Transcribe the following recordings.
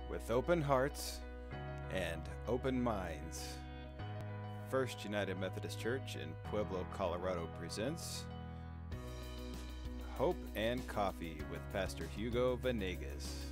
with open hearts and open minds. First United Methodist Church in Pueblo, Colorado presents Hope and Coffee with Pastor Hugo Venegas.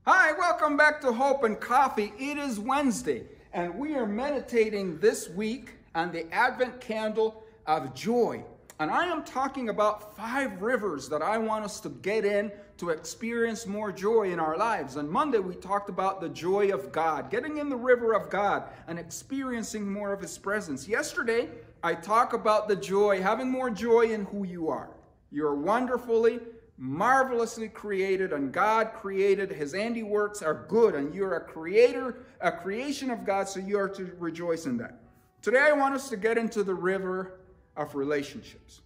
Hi, welcome back to Hope and Coffee. It is Wednesday, and we are meditating this week on the Advent candle of joy. And I am talking about 5 rivers that I want us to get in to experience more joy in our lives. On Monday, we talked about the joy of God, getting in the river of God and experiencing more of His presence. Yesterday, I talked about the joy, having more joy in who you are. You're wonderfully, marvelously created, and God created. His handiworks are good, and you're a creator, a creation of God, so you are to rejoice in that. Today, I want us to get into the river of relationships.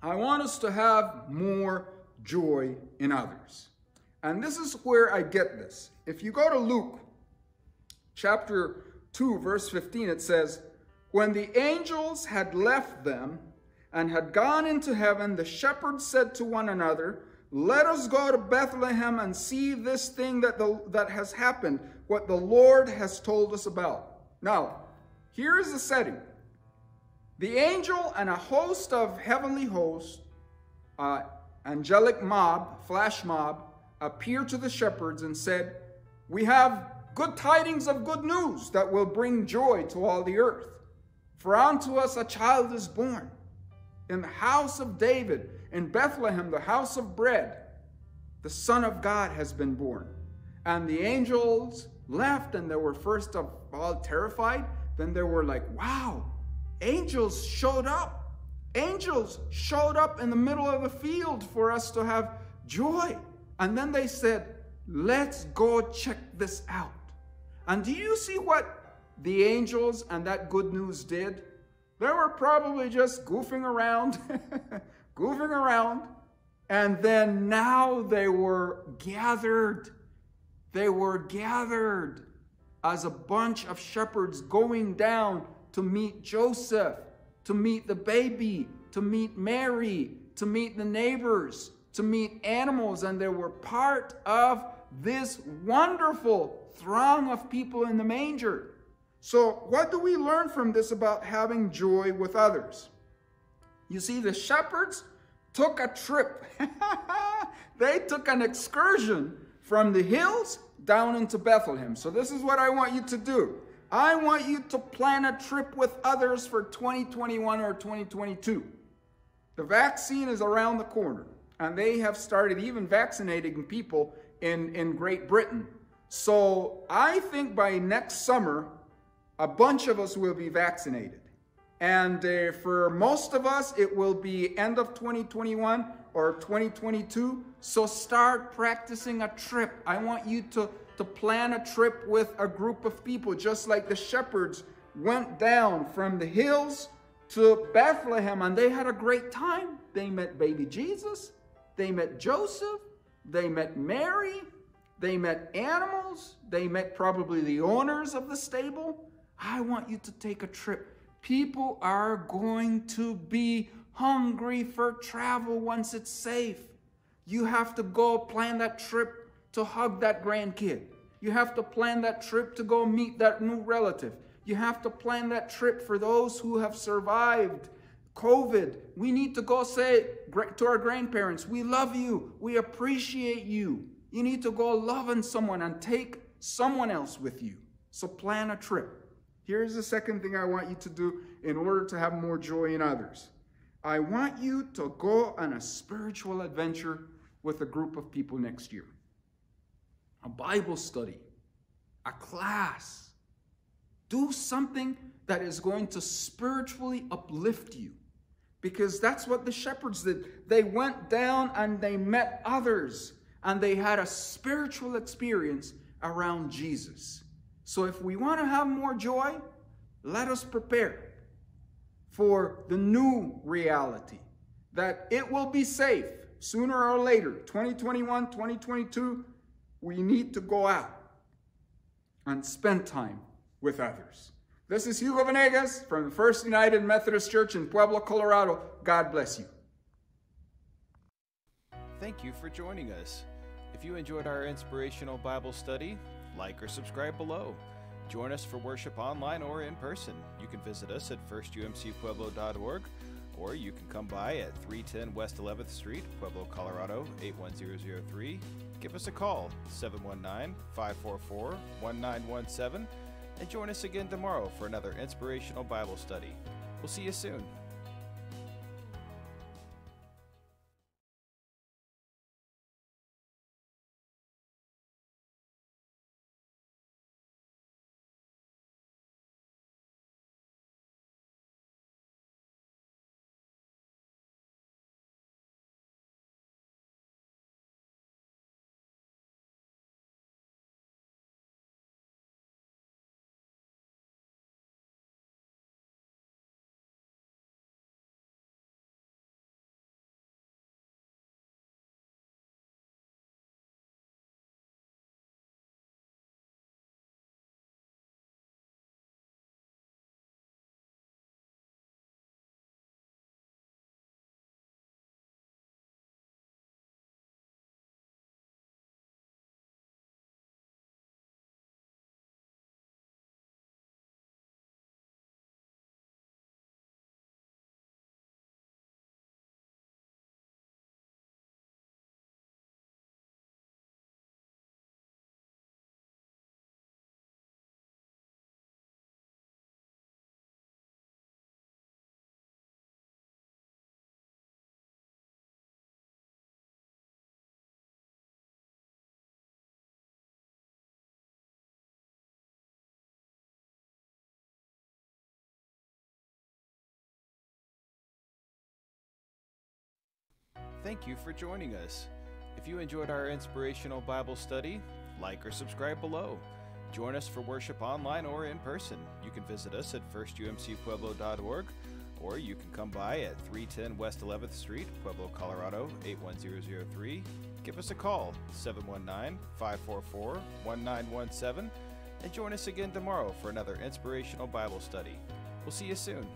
I want us to have more joy in others. And this is where I get this. If you go to Luke chapter 2, verse 15, it says, "When the angels had left them and had gone into heaven, the shepherds said to one another, 'Let us go to Bethlehem and see this thing that has happened, what the Lord has told us about.'" Now, here is the setting. The angel and a host of heavenly hosts, angelic mob, flash mob, appeared to the shepherds and said, "We have good tidings of good news that will bring joy to all the earth. For unto us a child is born in the house of David, in Bethlehem, the house of bread. The Son of God has been born." And the angels left, and they were first of all terrified. Then they were like, wow, angels showed up. Angels showed up in the middle of the field for us to have joy. And then they said, "Let's go check this out." And do you see what the angels and that good news did? They were probably just goofing around, goofing around. And then now they were gathered. They were gathered as a bunch of shepherds going down to meet Joseph, to meet the baby, to meet Mary, to meet the neighbors, to meet animals. And they were part of this wonderful throng of people in the manger. So what do we learn from this about having joy with others? You see, the shepherds took a trip. They took an excursion from the hills down into Bethlehem. So this is what I want you to do. I want you to plan a trip with others for 2021 or 2022. The vaccine is around the corner, and they have started even vaccinating people in Great Britain. So I think by next summer, a bunch of us will be vaccinated. And for most of us, it will be end of 2021 or 2022. So start practicing a trip. I want you to plan a trip with a group of people, just like the shepherds went down from the hills to Bethlehem, and they had a great time. They met baby Jesus. They met Joseph. They met Mary. They met animals. They met probably the owners of the stable. I want you to take a trip. People are going to be hungry for travel once it's safe. You have to go plan that trip to hug that grandkid. You have to plan that trip to go meet that new relative. You have to plan that trip for those who have survived COVID. We need to go say to our grandparents, "We love you. We appreciate you." You need to go love on someone and take someone else with you. So plan a trip. Here's the second thing I want you to do in order to have more joy in others. I want you to go on a spiritual adventure with a group of people next year. A Bible study, a class. Do something that is going to spiritually uplift you, because that's what the shepherds did. They went down and they met others, and they had a spiritual experience around Jesus. So if we want to have more joy, let us prepare for the new reality, that it will be safe sooner or later. 2021, 2022, we need to go out and spend time with others. This is Hugo Venegas from the First United Methodist Church in Pueblo, Colorado. God bless you. Thank you for joining us. If you enjoyed our Inspirational Bible Study, like or subscribe below. Join us for worship online or in person. You can visit us at firstumcpueblo.org, or you can come by at 310 West 11th Street, Pueblo, Colorado 81003. Give us a call, 719-544-1917, and join us again tomorrow for another Inspirational Bible Study. We'll see you soon. Thank you for joining us. If you enjoyed our Inspirational Bible Study, like or subscribe below. Join us for worship online or in person. You can visit us at firstumcpueblo.org, or you can come by at 310 West 11th Street, Pueblo, Colorado 81003. Give us a call, 719-544-1917, and join us again tomorrow for another Inspirational Bible Study. We'll see you soon.